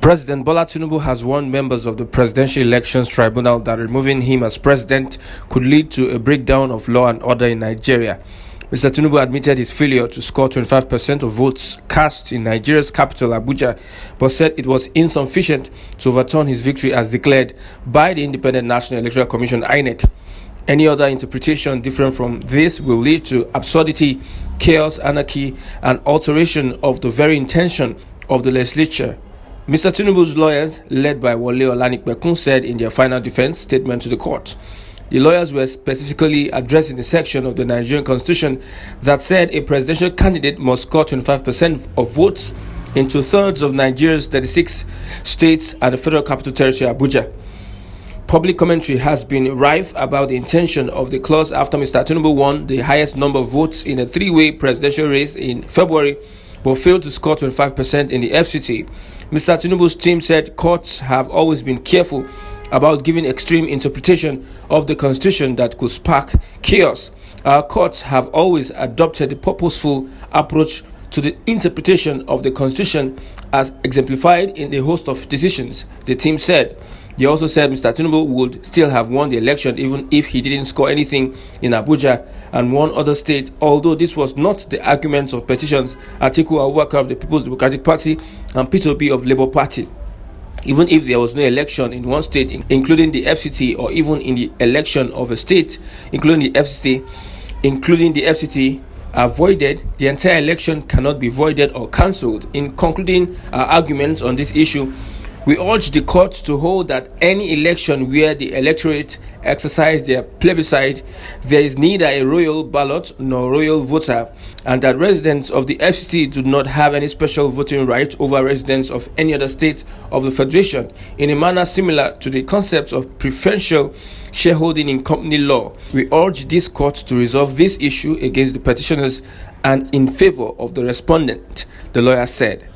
President Bola Tinubu has warned members of the Presidential Elections Tribunal that removing him as president could lead to a breakdown of law and order in Nigeria. Mr. Tinubu admitted his failure to score 25% of votes cast in Nigeria's capital, Abuja, but said it was insufficient to overturn his victory as declared by the Independent National Electoral Commission (INEC). Any other interpretation different from this will lead to absurdity, chaos, anarchy, and alteration of the very intention of the legislature. Mr. Tinubu's lawyers, led by Wole Olanipekun, said in their final defense statement to the court. The lawyers were specifically addressing the section of the Nigerian Constitution that said a presidential candidate must score 25% of votes in two-thirds of Nigeria's 36 states and the Federal Capital Territory, Abuja. Public commentary has been rife about the intention of the clause after Mr. Tinubu won the highest number of votes in a three-way presidential race in February, but failed to score 25% in the FCT. Mr. Tinubu's team said courts have always been careful about giving extreme interpretation of the Constitution that could spark chaos. Our courts have always adopted a purposeful approach to the interpretation of the Constitution as exemplified in a host of decisions, the team said. They also said Mr. Tinubu would still have won the election even if he didn't score anything in Abuja and one other state, although this was not the arguments of petitions Atiku Abubakar of the People's Democratic Party and Peter Obi of Labour Party. Even if there was no election in one state, including the FCT, or even in the election of a state, including the FCT, are voided, the entire election cannot be voided or cancelled. In concluding our arguments on this issue, we urge the court to hold that any election where the electorate exercise their plebiscite, there is neither a royal ballot nor royal voter, and that residents of the FCT do not have any special voting right over residents of any other state of the Federation, in a manner similar to the concepts of preferential shareholding in company law. We urge this court to resolve this issue against the petitioners and in favor of the respondent, the lawyer said.